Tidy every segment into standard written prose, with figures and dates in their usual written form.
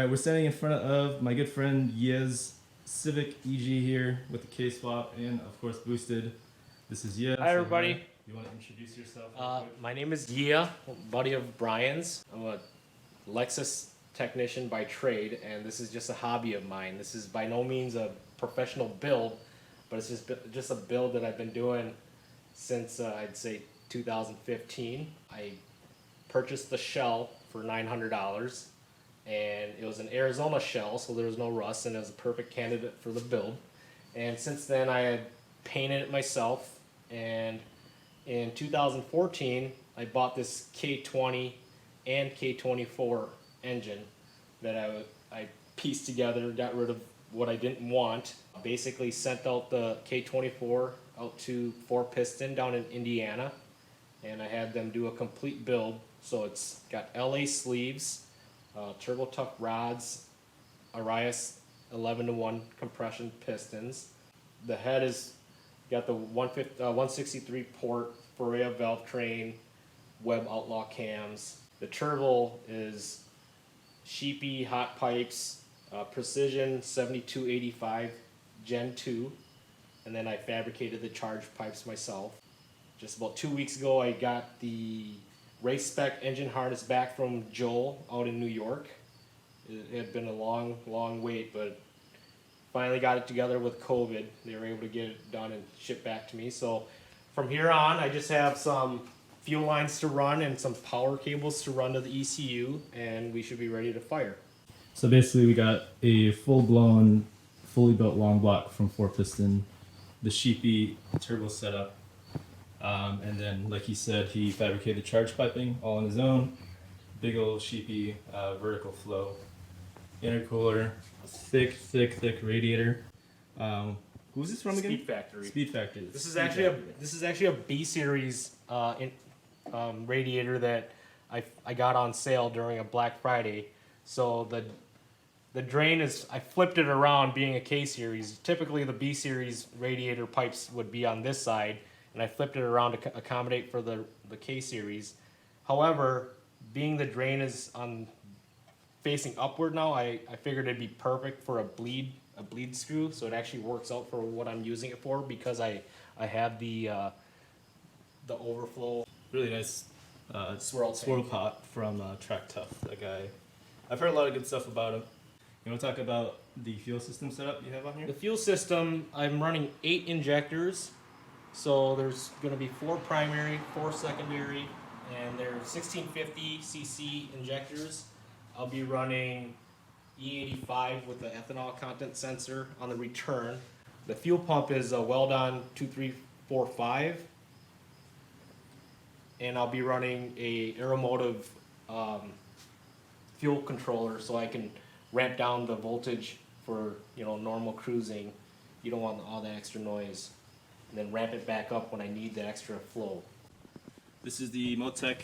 Alright, we're standing in front of my good friend Ye's Civic EG here with the K swap and of course boosted. This is Ye. Hi everybody. You want to introduce yourself? My name is Ye, buddy of Brian's. I'm a Lexus technician by trade, and this is just a hobby of mine. This is by no means a professional build, but it's just a build that I've been doing since I'd say 2015. I purchased the shell for $900. And it was an Arizona shell, so there was no rust, and it was a perfect candidate for the build. And since then I had painted it myself, and in 2014 I bought this K20 and K24 engine that I pieced together, got rid of what I didn't want, basically sent out the K24 out to 4-piston down in Indiana, and I had them do a complete build. So it's got LA sleeves, turbo tuck rods, Arias 11-to-1 compression pistons. The head is got the 163 port Ferrea valve train, Webb outlaw cams. The turbo is Sheepy hot pipes, Precision 7285 Gen 2, and then I fabricated the charged pipes myself. Just about 2 weeks ago I got the race spec engine harness back from Joel out in New York. It had been a long wait, but finally got it together with COVID. They were able to get it done and shipped back to me. So from here on, I just have some fuel lines to run and some power cables to run to the ECU, and we should be ready to fire. So basically we got a full-blown, fully built long block from 4-piston, the Sheepy turbo setup. And then, like he said, he fabricated charge piping all on his own. Big old Sheepy vertical flow intercooler, thick radiator. Who's this from again? Speed Factory. Speed Factory. This is actually a B series radiator that I got on sale during a Black Friday. So the drain is, I flipped it around being a K series. Typically the B series radiator pipes would be on this side, and I flipped it around to accommodate for the K series. However, being the drain is on facing upward now, I figured it'd be perfect for a bleed screw, so it actually works out for what I'm using it for, because I have the overflow. Really nice swirl pot from Track Tough. That guy, I've heard a lot of good stuff about him. You want to talk about the fuel system setup you have on here? The fuel system, I'm running 8 injectors. So there's going to be 4 primary, 4 secondary, and they're 1650cc injectors. I'll be running E85 with the ethanol content sensor on the return. The fuel pump is a Weldon 2345, and I'll be running a Aeromotive fuel controller so I can ramp down the voltage for normal cruising. You don't want all that extra noise. And then ramp it back up when I need the extra flow. This is the Motec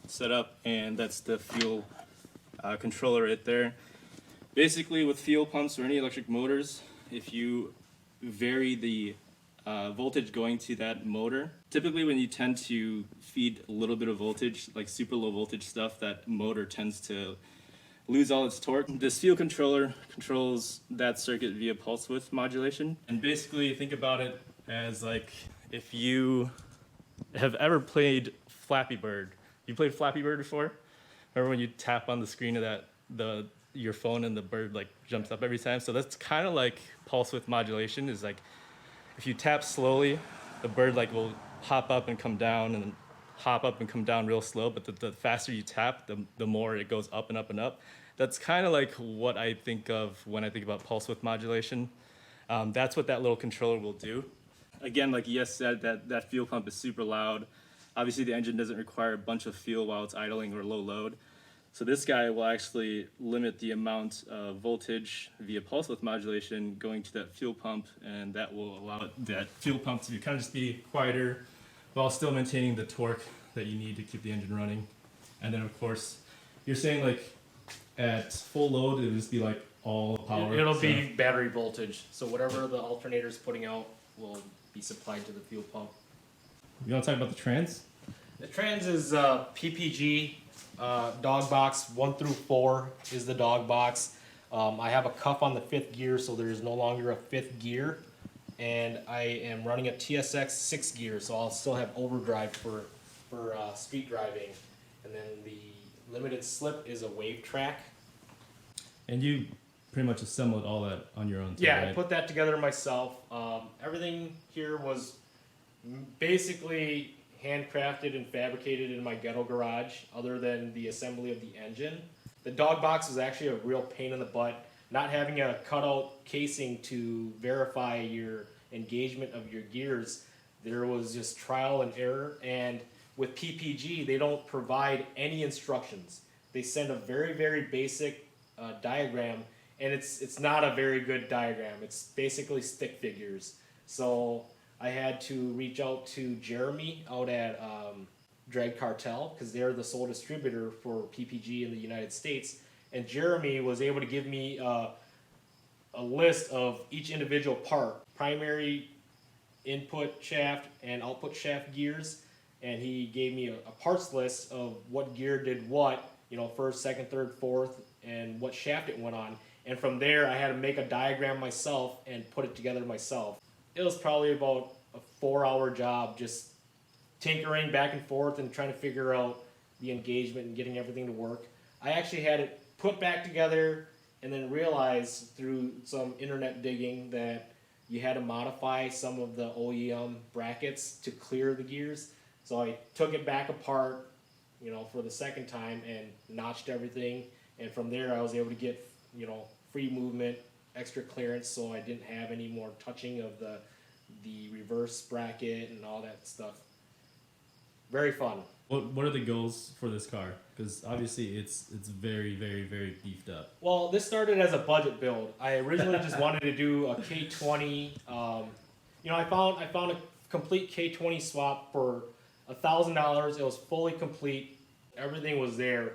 setup, and that's the fuel controller right there. Basically, with fuel pumps or any electric motors, if you vary the voltage going to that motor, typically when you tend to feed a little bit of voltage, like super low voltage stuff, that motor tends to lose all its torque. This fuel controller controls that circuit via pulse width modulation. And basically, think about it as like if you have ever played Flappy Bird. You played Flappy Bird before? Remember when you tap on the screen of your phone and the bird like jumps up every time? So that's kind of like pulse width modulation. Is like if you tap slowly, the bird like will hop up and come down, and then hop up and come down real slow. But the faster you tap, the more it goes up and up and up. That's kind of like what I think of when I think about pulse width modulation. That's what that little controller will do. Again, like Yes said, that fuel pump is super loud. Obviously, the engine doesn't require a bunch of fuel while it's idling or low load. So this guy will actually limit the amount of voltage via pulse width modulation going to that fuel pump, and that will allow that fuel pump to kind of just be quieter while still maintaining the torque that you need to keep the engine running. And then, of course, you're saying like at full load, it'll just be like all power. It'll be battery voltage. So whatever the alternator is putting out will be supplied to the fuel pump. You want to talk about the trans? The trans is PPG dog box 1 through 4 is the dog box. I have a cuff on the 5th gear, so there is no longer a 5th gear. And I am running a TSX 6 gear, so I'll still have overdrive for street driving. And then the limited slip is a wave track. And you pretty much assembled all that on your own too, Yeah, right? I put that together myself. Everything here was basically handcrafted and fabricated in my ghetto garage, other than the assembly of the engine. The dog box was actually a real pain in the butt. Not having a cutout casing to verify your engagement of your gears, there was just trial and error. And with PPG, they don't provide any instructions. They send a very, very basic diagram, and it's not a very good diagram. It's basically stick figures. So I had to reach out to Jeremy out at Drag Cartel, because they're the sole distributor for PPG in the United States. And Jeremy was able to give me a list of each individual part, primary input shaft and output shaft gears. And he gave me a parts list of what gear did what, you know, first, second, third, fourth, and what shaft it went on. And from there, I had to make a diagram myself and put it together myself. It was probably about a 4-hour job, just tinkering back and forth and trying to figure out the engagement and getting everything to work. I actually had it put back together and then realized through some internet digging that you had to modify some of the OEM brackets to clear the gears. So I took it back apart, you know, for the second time and notched everything. And from there, I was able to get, you know, free movement, extra clearance, so I didn't have any more touching of the reverse bracket and all that stuff. Very fun. What are the goals for this car? Because obviously it's very, very, very beefed up. Well, this started as a budget build. I originally just wanted to do a K20. You know, I found a complete K20 swap for $1,000. It was fully complete. Everything was there,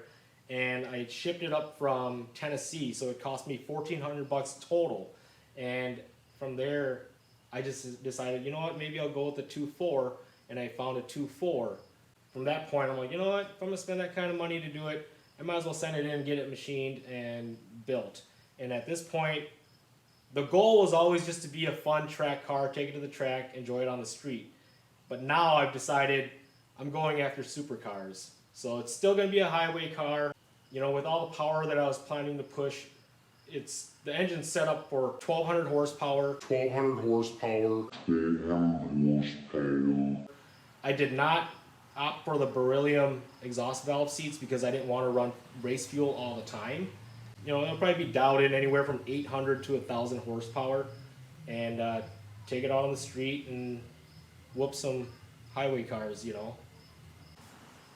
and I shipped it up from Tennessee, so it cost me $1,400 total. And from there, I just decided, you know what, maybe I'll go with the 2.4, and I found a 2.4. From that point, I'm like, you know what, if I'm gonna spend that kind of money to do it, I might as well send it in, get it machined and built. And at this point, the goal was always just to be a fun track car, take it to the track, enjoy it on the street. But now I've decided I'm going after supercars. So it's still gonna be a highway car. You know, with all the power that I was planning to push, the engine's set up for 1,200 horsepower. 1,200 horsepower. 1,200 horsepower. I did not opt for the beryllium exhaust valve seats because I didn't want to run race fuel all the time. You know, it'll probably be dialed in anywhere from 800 to 1,000 horsepower, and take it out on the street and whoop some highway cars, you know.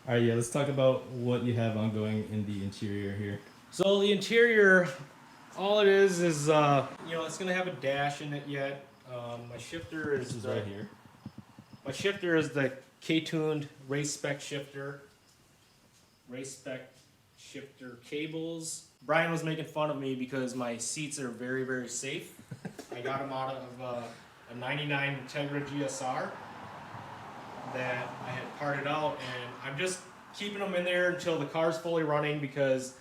All right, yeah, let's talk about what you have ongoing in the interior here. So the interior, all it is, you know, it's going to have a dash in it yet. My shifter is This is right here. My shifter is the K-tuned race spec shifter. Race spec shifter cables. Brian was making fun of me because my seats are very, very safe. I got them out of a 99 Integra GSR that I had parted out, and I'm just keeping them in there until the car's fully running, because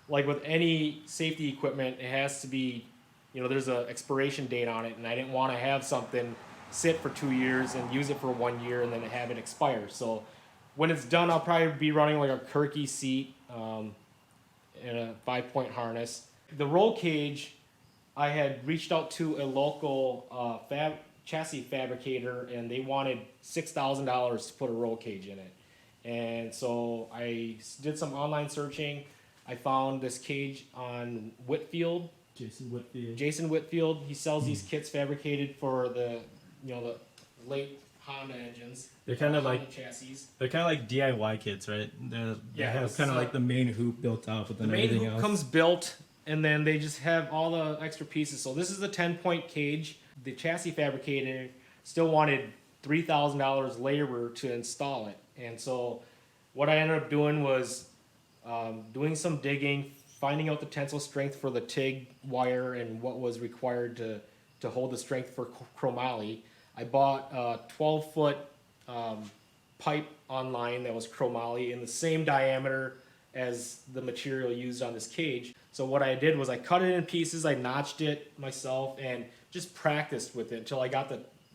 like with any safety equipment, it has to be, you know, there's an expiration date on it, and I didn't want to have something sit for 2 years and use it for 1 year and then have it expire. So when it's done, I'll probably be running like a Kirky seat and a 5-point harness. The roll cage, I had reached out to a local chassis fabricator, and they wanted $6,000 to put a roll cage in it. And so I did some online searching. I found this cage on Whitfield. Jason Whitfield. He sells these kits fabricated for the late Honda engines. They're kind of Honda like chassis. They're kind of like DIY kits, right? They have kind of like the main hoop built out, but then The main everything hoop else comes built, and then they just have all the extra pieces. So this is the 10-point cage. The chassis fabricator still wanted $3,000 labor to install it, and so what I ended up doing was doing some digging, finding out the tensile strength for the TIG wire and what was required to hold the strength for chromoly. I bought a 12-foot pipe online that was chromoly in the same diameter as the material used on this cage. So what I did was I cut it in pieces, I notched it myself, and just practiced with it until I got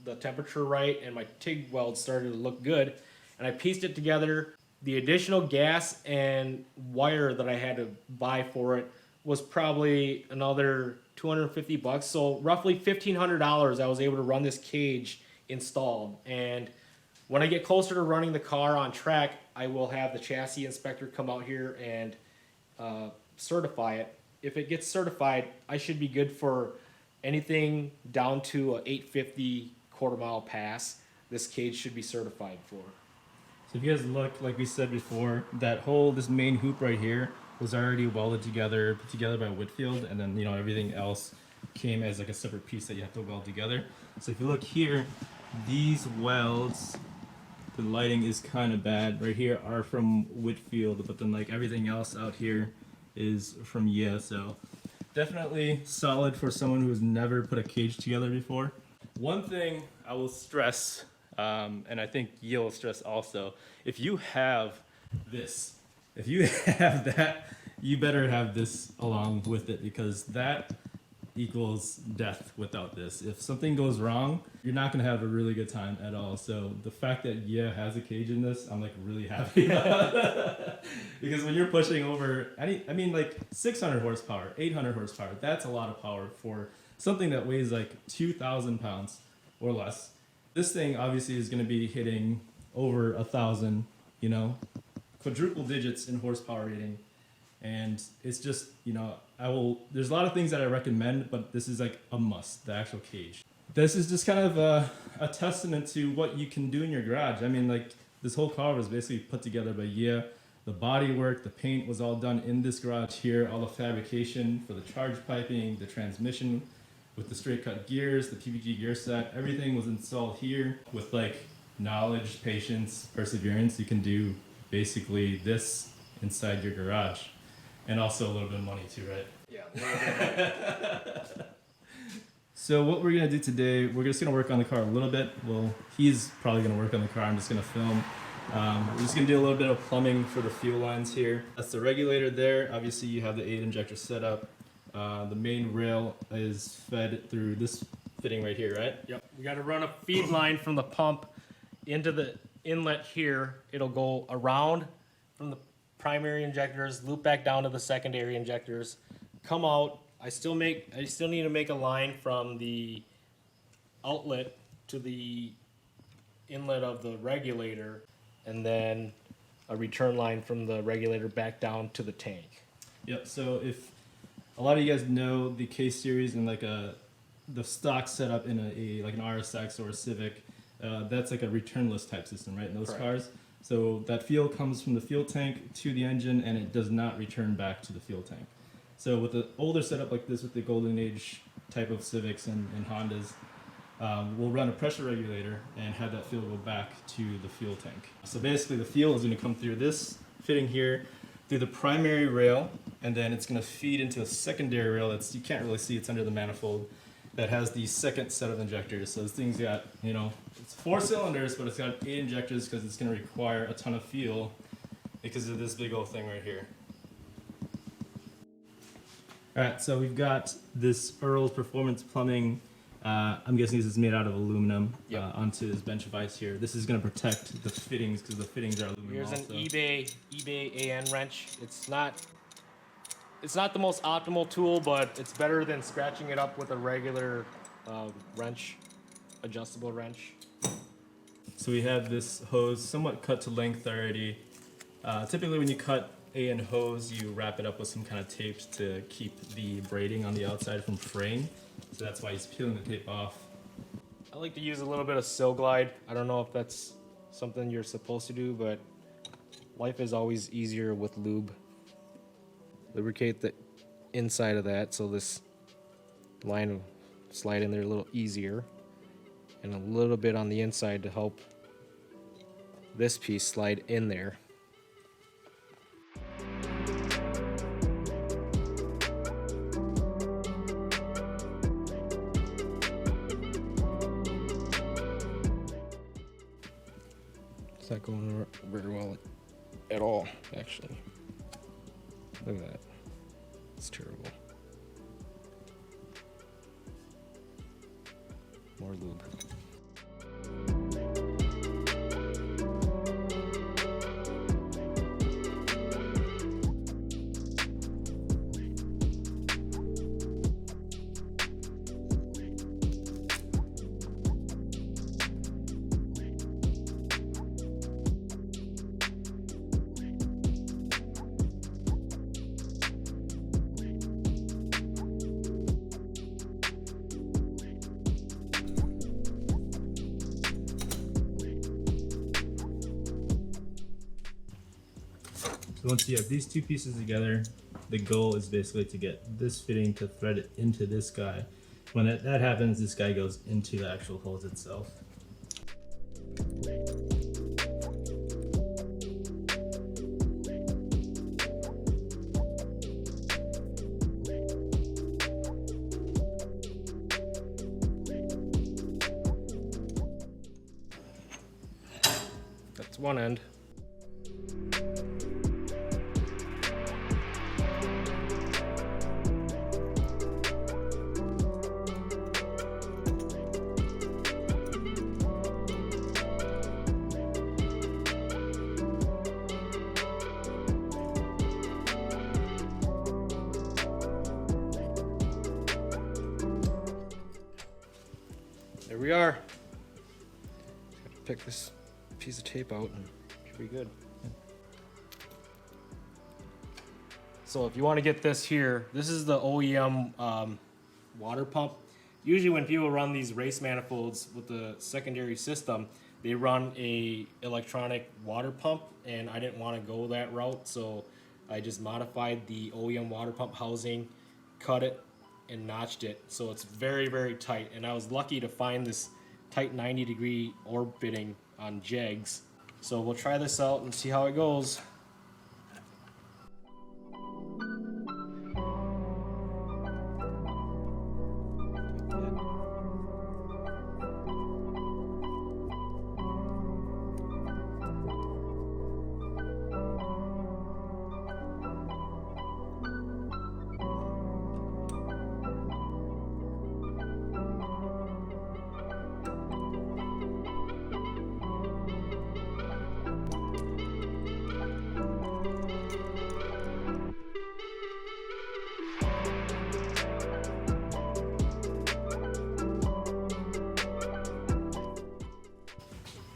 the temperature right and my TIG weld started to look good. And I pieced it together. The additional gas and wire that I had to buy for it was probably another $250. So roughly $1,500 I was able to run this cage installed. And when I get closer to running the car on track, I will have the chassis inspector come out here and certify it. If it gets certified, I should be good for anything down to a 850 quarter-mile pass. This cage should be certified for. So if you guys look, like we said before, this main hoop right here was already welded together, put together by Whitfield, and then everything else came as like a separate piece that you have to weld together. So if you look here, these welds, the lighting is kind of bad. Right here are from Whitfield, but then like everything else out here is from Yeah. So definitely solid for someone who's never put a cage together before. One thing I will stress, and I think you'll stress also, if you have this, if you have that, you better have this along with it, because that equals death without this. If something goes wrong, you're not gonna have a really good time at all. So the fact that Yeah has a cage in this, I'm like really happy because when you're pushing over like 600 horsepower, 800 horsepower, that's a lot of power for something that weighs like 2,000 pounds or less. This thing obviously is going to be hitting over 1,000, quadruple digits in horsepower rating. And it's just, there's a lot of things that I recommend, but this is like a must, the actual cage. This is just kind of a testament to what you can do in your garage. I mean, like, this whole car was basically put together by Yeah. The body work, the paint was all done in this garage here, all the fabrication for the charge piping, the transmission with the straight cut gears, the PPG gear set, everything was installed here. With like knowledge, patience, perseverance, you can do basically this inside your garage. And also a little bit of money too, right? Yeah. So what we're gonna do today, we're just gonna work on the car a little bit. Well, he's probably gonna work on the car, I'm just gonna film. We're just gonna do a little bit of plumbing for the fuel lines here. That's the regulator there. Obviously you have the 8 injector setup. The main rail is fed through this fitting right here, right? Yep. We got to run a feed line from the pump into the inlet here. It'll go around from the primary injectors, loop back down to the secondary injectors, come out. I still need to make a line from the outlet to the inlet of the regulator, and then a return line from the regulator back down to the tank. Yep. So if a lot of you guys know the K series and like the stock setup in like an RSX or a Civic, that's like a returnless type system, right? In those Correct. cars. So that fuel comes from the fuel tank to the engine, and it does not return back to the fuel tank. So with the older setup like this, with the golden age type of Civics and Hondas, we'll run a pressure regulator and have that fuel go back to the fuel tank. So basically the fuel is going to come through this fitting here, through the primary rail, and then it's going to feed into a secondary rail that's, you can't really see, it's under the manifold, that has the second set of injectors. So this thing's got, it's 4 cylinders, but it's got 8 injectors because it's going to require a ton of fuel because of this big old thing right here. All right, so we've got this Earl's Performance Plumbing. I'm guessing this is made out of aluminum. Yep. Onto this bench vise here. This is going to protect the fittings because the fittings are aluminum. Here's also. an eBay AN wrench. It's not the most optimal tool, but it's better than scratching it up with a regular wrench, adjustable wrench. So we have this hose somewhat cut to length already. Typically when you cut AN hose, you wrap it up with some kind of tape to keep the braiding on the outside from fraying. So that's why he's peeling the tape off. I like to use a little bit of Sil Glide. I don't know if that's something you're supposed to do, but life is always easier with lube. Lubricate the inside of that so this line will slide in there a little easier, and a little bit on the inside to help this piece slide in there. It's not going very well at all, actually. Look at that. It's terrible. More lube. So once you have these two pieces together, the goal is basically to get this fitting to thread it into this guy. When that happens, this guy goes into the actual hose itself. That's one end. There we are. Just got to pick this piece of tape out and should be good. So if you want to get this here, this is the OEM water pump. Usually when people run these race manifolds with the secondary system, they run a electronic water pump, and I didn't want to go that route, so I just modified the OEM water pump housing, cut it, and notched it so it's very, very tight. And I was lucky to find this tight 90-degree orb fitting on jegs. So we'll try this out and see how it goes.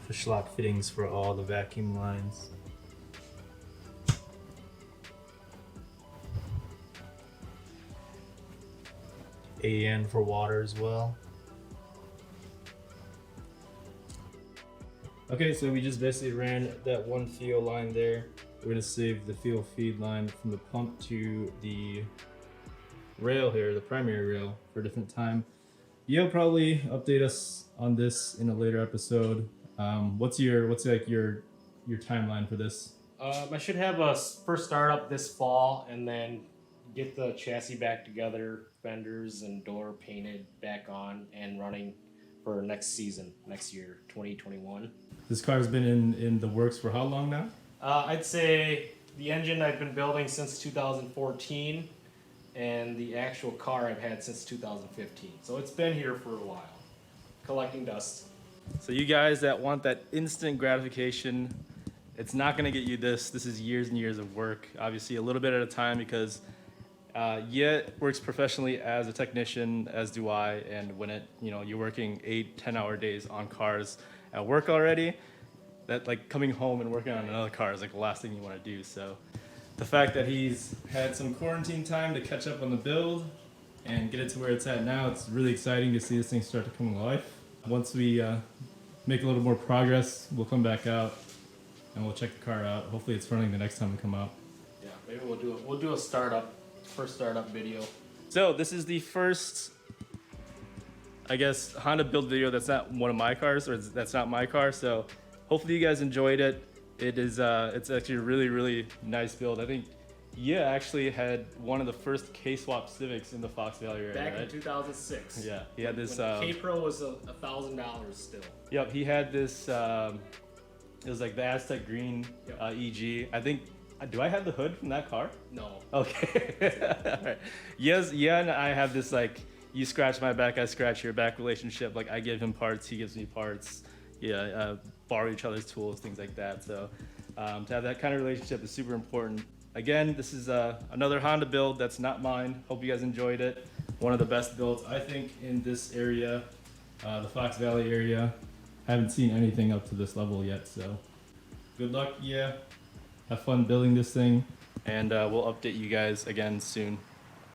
Fish lock fittings for all the vacuum lines. AN for water as well. Okay, so we just basically ran that one fuel line there. We're gonna save the fuel feed line from the pump to the rail here, the primary rail, for a different time. You'll probably update us on this in a later episode. What's your timeline for this? I should have a first startup this fall, and then get the chassis back together, fenders and door painted back on and running for next season, next year, 2021. This car's been in the works for how long now? I'd say the engine I've been building since 2014, and the actual car I've had since 2015. So it's been here for a while, collecting dust. So you guys that want that instant gratification, it's not gonna get you this. This is years and years of work. Obviously a little bit at a time, because Yet works professionally as a technician, as do I. And when you're working 8-10 hour days on cars at work already, that like coming home and working on another car is like the last thing you want to do. So the fact that he's had some quarantine time to catch up on the build and get it to where it's at now, it's really exciting to see this thing start to come to life. Once we make a little more progress, we'll come back out and we'll check the car out. Hopefully it's running the next time we come out. Yeah, maybe we'll do a first startup video. So this is the first, I guess, Honda build video that's not one of my cars, or that's not my car. So hopefully you guys enjoyed it. It's actually a really, really nice build. I think actually had one of the first K-swap Civics in the Fox Valley area. Back right? in 2006. Yeah, he had this. When K-Pro was $1,000 still. Yep, he had this. It was like the Aztec Green EG. I think Do I have the hood from that car? No. Okay. All right. Yes, yeah, and I have this like you scratch my back, I scratch your back relationship. Like I give him parts, he gives me parts. Yeah, borrow each other's tools, things like that. So to have that kind of relationship is super important. Again, this is another Honda build that's not mine. Hope you guys enjoyed it. One of the best builds I think in this area, the Fox Valley area. Haven't seen anything up to this level yet. So good luck, yeah. Have fun building this thing, and we'll update you guys again soon.